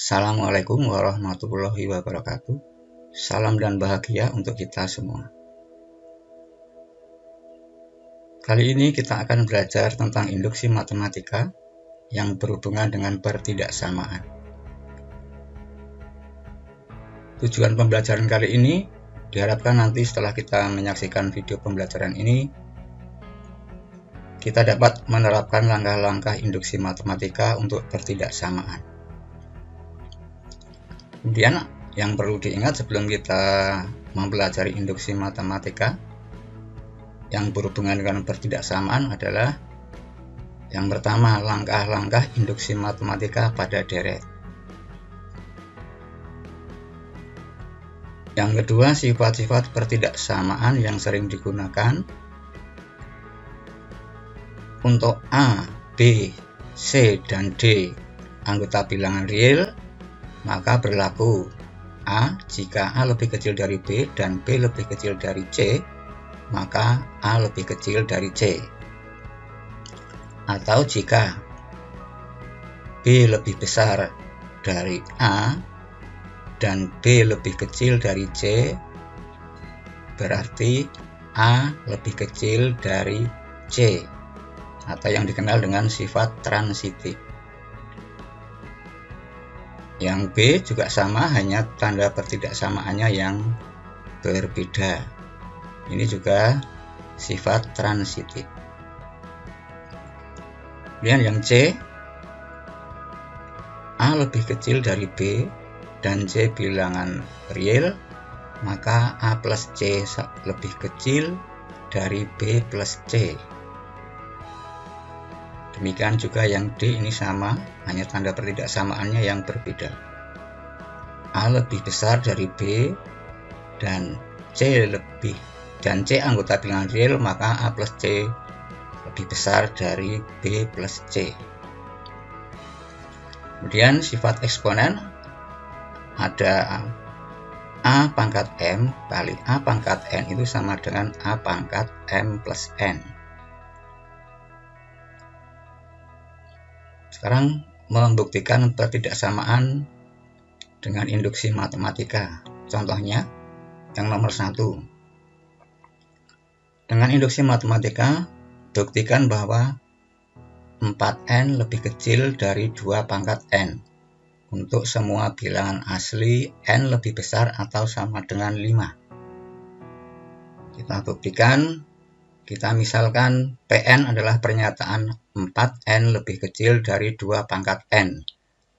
Assalamualaikum warahmatullahi wabarakatuh. Salam dan bahagia untuk kita semua. Kali ini kita akan belajar tentang induksi matematika yang berhubungan dengan pertidaksamaan. Tujuan pembelajaran kali ini diharapkan nanti setelah kita menyaksikan video pembelajaran ini, kita dapat menerapkan langkah-langkah induksi matematika untuk pertidaksamaan. Kemudian yang perlu diingat sebelum kita mempelajari induksi matematika yang berhubungan dengan pertidaksamaan adalah yang pertama, langkah-langkah induksi matematika pada deret. Yang kedua, sifat-sifat pertidaksamaan yang sering digunakan. Untuk A, B, C, dan D anggota bilangan real, maka berlaku A jika A lebih kecil dari B dan B lebih kecil dari C, maka A lebih kecil dari C. Atau jika B lebih besar dari A dan B lebih kecil dari C, berarti A lebih kecil dari C, atau yang dikenal dengan sifat transitif. Yang B juga sama, hanya tanda pertidaksamaannya yang berbeda. Ini juga sifat transitif. Kemudian yang C, A lebih kecil dari B dan C bilangan real, maka A plus C lebih kecil dari B plus C. Demikian juga yang D ini sama, hanya tanda pertidaksamaannya yang berbeda. A lebih besar dari B dan C anggota bilangan real, maka A plus C lebih besar dari B plus C. Kemudian sifat eksponen ada A pangkat M kali A pangkat N itu sama dengan A pangkat M plus N. Sekarang membuktikan pertidaksamaan dengan induksi matematika. Contohnya yang nomor 1. Dengan induksi matematika, buktikan bahwa 4N lebih kecil dari 2 pangkat N. Untuk semua bilangan asli, N lebih besar atau sama dengan 5. Kita buktikan. Kita misalkan Pn adalah pernyataan 4N lebih kecil dari 2 pangkat N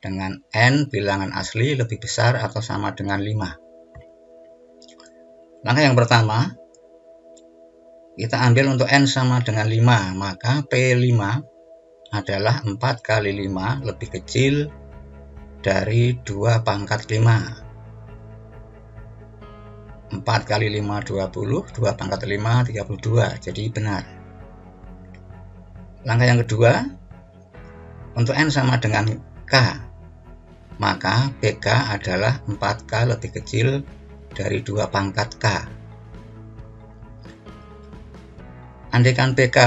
dengan N bilangan asli lebih besar atau sama dengan 5. Langkah yang pertama, kita ambil untuk N sama dengan 5, maka P5 adalah 4 kali 5 lebih kecil dari 2 pangkat 5. 4 kali 5 20, 2 pangkat 5 32, jadi benar. Langkah yang kedua, untuk N sama dengan K, maka PK adalah 4K lebih kecil dari 2 pangkat K. Andaikan PK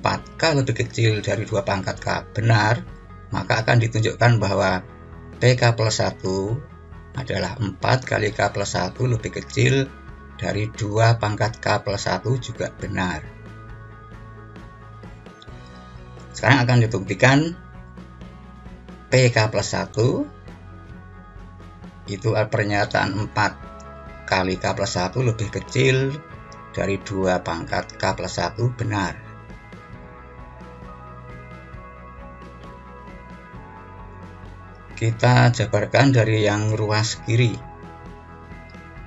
4K lebih kecil dari 2 pangkat K benar, maka akan ditunjukkan bahwa PK plus 1 adalah 4 kali K plus 1 lebih kecil dari 2 pangkat K plus 1 juga benar. Sekarang akan dibuktikan PK plus 1 itu pernyataan 4 kali K plus 1 lebih kecil dari 2 pangkat K plus 1 benar. Kita jabarkan dari yang ruas kiri.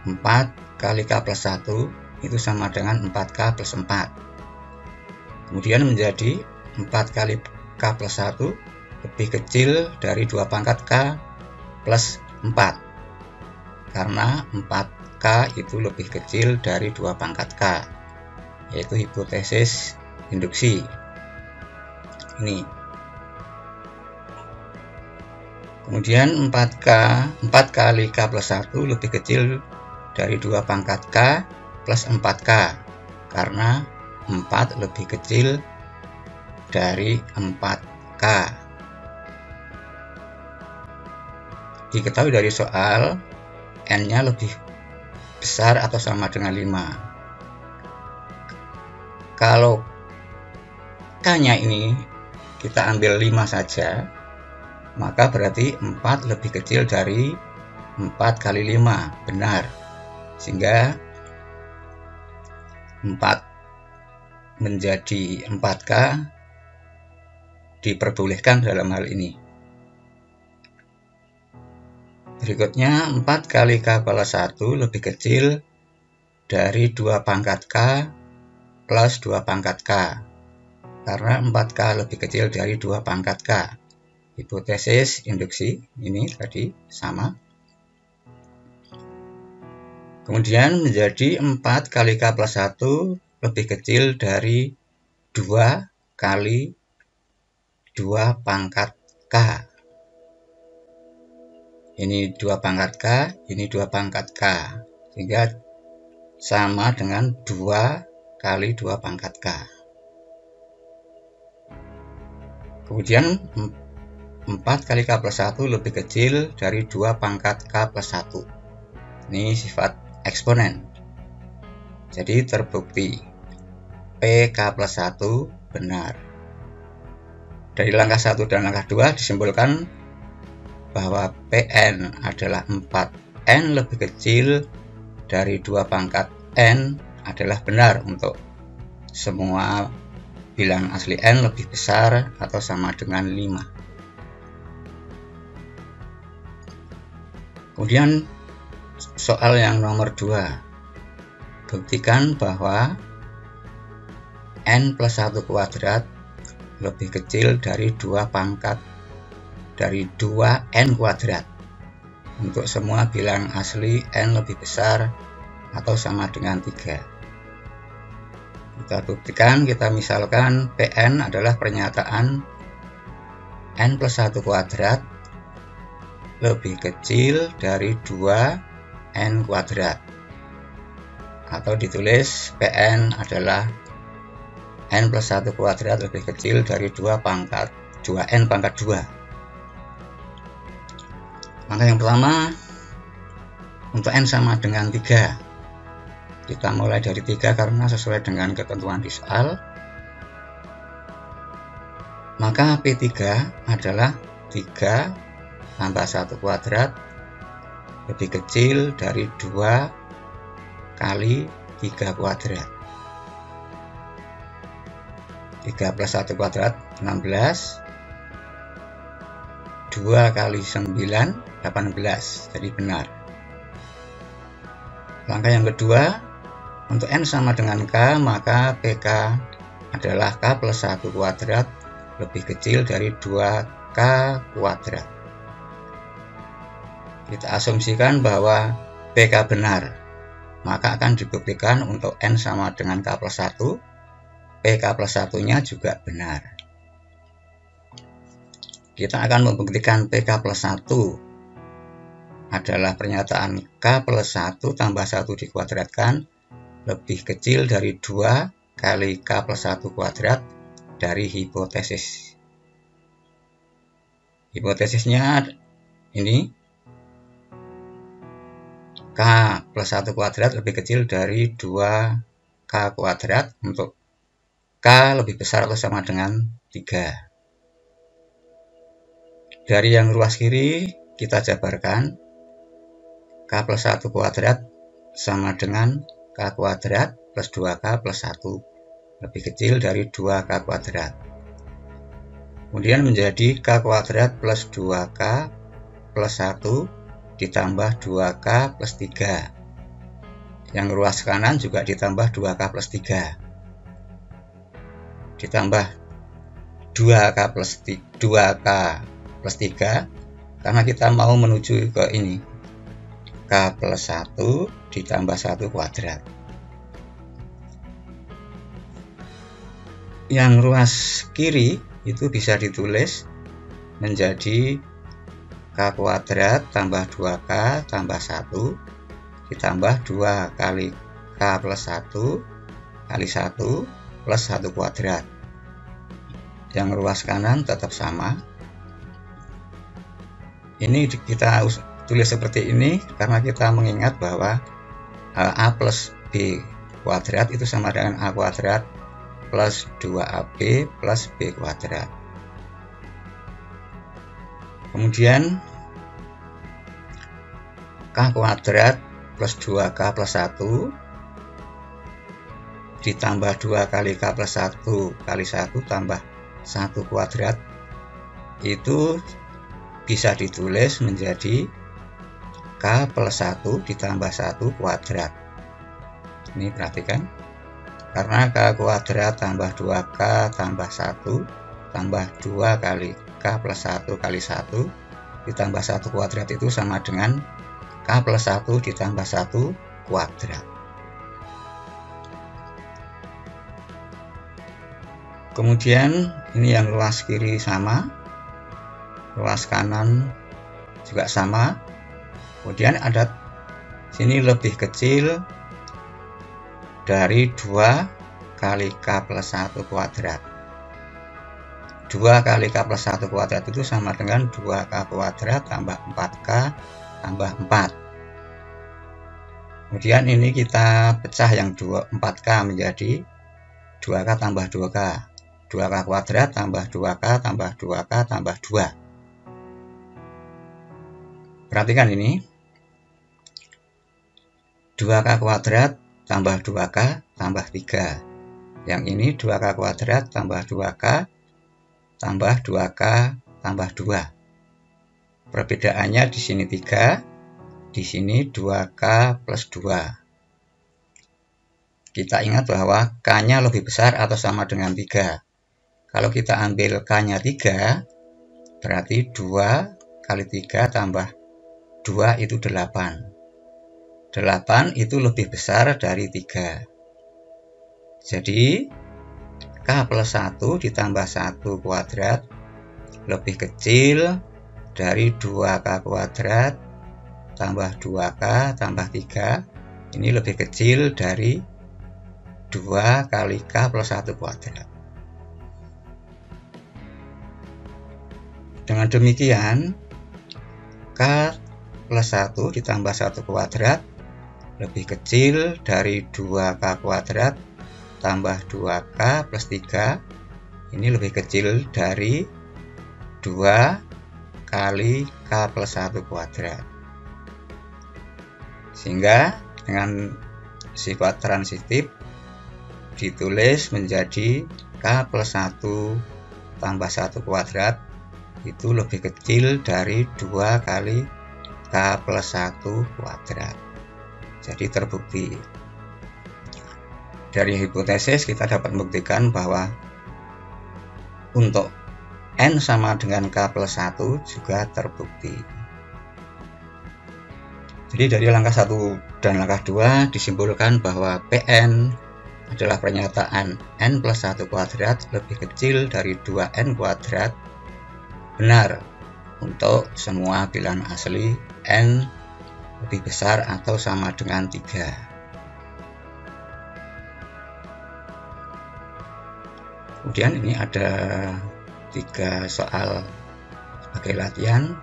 4 kali K plus 1 itu sama dengan 4K plus 4. Kemudian menjadi 4 kali K plus 1 lebih kecil dari 2 pangkat K plus 4. Karena 4K itu lebih kecil dari 2 pangkat K, yaitu hipotesis induksi. Ini. Kemudian 4 kali K plus 1 lebih kecil dari 2 pangkat K plus 4K, karena 4 lebih kecil dari 4K. diketahui dari soal N-nya lebih besar atau sama dengan 5. Kalau K-nya ini kita ambil 5 saja, maka berarti 4 lebih kecil dari 4 kali 5, benar. Sehingga 4 menjadi 4K diperbolehkan dalam hal ini. Berikutnya 4 kali K plus 1 lebih kecil dari 2 pangkat K plus 2 pangkat K, karena 4K lebih kecil dari 2 pangkat K. Hipotesis induksi ini tadi sama. Kemudian menjadi 4 kali K plus 1 lebih kecil dari 2 kali 2 pangkat K. Ini 2 pangkat K, ini 2 pangkat K. Sehingga sama dengan 2 kali 2 pangkat K. Kemudian 4 kali K plus 1 lebih kecil dari 2 pangkat K plus 1. Ini sifat eksponen. Jadi terbukti PK plus 1 benar. Dari langkah 1 dan langkah 2 disimpulkan bahwa Pn adalah 4n lebih kecil dari 2 pangkat n adalah benar untuk semua bilang asli n lebih besar atau sama dengan 5. Kemudian soal yang nomor 2. Buktikan bahwa n plus 1 kuadrat lebih kecil dari 2 pangkat dari 2n kuadrat untuk semua bilang asli n lebih besar atau sama dengan 3. Kita buktikan, kita misalkan Pn adalah pernyataan n plus 1 kuadrat lebih kecil dari 2n kuadrat, atau ditulis Pn adalah n plus 1 kuadrat lebih kecil dari 2n pangkat 2. Langkah yang pertama, untuk n sama dengan 3. Kita mulai dari 3 karena sesuai dengan ketentuan di soal. Maka P3 adalah 3 tambah 1 kuadrat lebih kecil dari 2 kali 3 kuadrat. 3 plus 1 kuadrat 16. 2 kali 9 18, jadi benar. Langkah yang kedua, untuk n sama dengan k, maka PK adalah k plus 1 kuadrat lebih kecil dari 2k kuadrat. Kita asumsikan bahwa PK benar, maka akan dibuktikan untuk n sama dengan k plus 1, PK plus 1-nya juga benar. Kita akan membuktikan PK plus 1 adalah pernyataan K plus 1 tambah 1 dikuadratkan lebih kecil dari 2 kali K plus 1 kuadrat dari hipotesis. Hipotesisnya ini K plus 1 kuadrat lebih kecil dari 2K kuadrat untuk K lebih besar atau sama dengan 3. Dari yang ruas kiri kita jabarkan K plus 1 kuadrat sama dengan K kuadrat plus 2K plus 1 lebih kecil dari 2K kuadrat. Kemudian menjadi K kuadrat plus 2K plus 1 ditambah 2K plus 3. Yang ruas kanan juga ditambah 2K plus 3. Ditambah 2K plus 3 karena kita mau menuju ke ini K plus 1 ditambah 1 kuadrat. Yang ruas kiri itu bisa ditulis menjadi K kuadrat tambah 2K tambah 1 ditambah 2 kali K plus 1 kali 1 plus 1 kuadrat. Yang ruas kanan tetap sama. Ini kita tulis seperti ini karena kita mengingat bahwa A plus B kuadrat itu sama dengan A kuadrat plus 2AB plus B kuadrat. Kemudian K kuadrat plus 2K plus 1 ditambah 2 kali K plus 1 kali 1 tambah 1 kuadrat itu bisa ditulis menjadi K plus 1 ditambah 1 kuadrat. Ini perhatikan, karena K kuadrat tambah 2K tambah 1 tambah 2 kali K plus 1 kali 1 ditambah 1 kuadrat itu sama dengan K plus 1 ditambah 1 kuadrat. Kemudian ini yang luas kiri sama, luas kanan juga sama. Kemudian ada sini lebih kecil dari 2 kali K plus 1 kuadrat. 2 kali K plus 1 kuadrat itu sama dengan 2K kuadrat tambah 4K tambah 4. Kemudian ini kita pecah yang 4K menjadi 2K tambah 2K. 2K kuadrat tambah 2K tambah 2K tambah 2. Perhatikan ini. 2K kuadrat tambah 2K tambah 3. Yang ini 2K kuadrat tambah 2K tambah 2K tambah 2. Perbedaannya di sini 3, di sini 2K plus 2. Kita ingat bahwa K-nya lebih besar atau sama dengan 3. Kalau kita ambil K-nya 3, berarti 2 kali 3 tambah 2 itu 8. 8 itu lebih besar dari 3. Jadi K plus 1 ditambah 1 kuadrat lebih kecil dari 2K kuadrat tambah 2K tambah 3. Ini lebih kecil dari 2 kali K plus 1 kuadrat. Dengan demikian K plus 1 ditambah 1 kuadrat lebih kecil dari 2K kuadrat tambah 2K plus 3. Ini lebih kecil dari 2 kali K plus 1 kuadrat. Sehingga dengan sifat transitif ditulis menjadi K plus 1 tambah 1 kuadrat itu lebih kecil dari 2 kali K plus 1 kuadrat. Jadi terbukti. Dari hipotesis kita dapat membuktikan bahwa untuk N sama dengan K plus 1 juga terbukti. Jadi dari langkah 1 dan langkah 2 disimpulkan bahwa Pn adalah pernyataan N plus 1 kuadrat lebih kecil dari 2N kuadrat benar untuk semua bilangan asli N lebih besar atau sama dengan 3. Kemudian ini ada 3 soal sebagai latihan.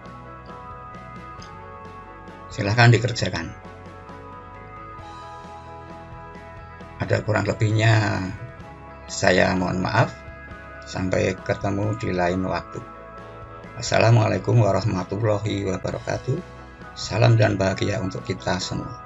Silahkan dikerjakan. Ada kurang lebihnya saya mohon maaf. Sampai ketemu di lain waktu. Assalamualaikum warahmatullahi wabarakatuh. Salam dan bahagia untuk kita semua.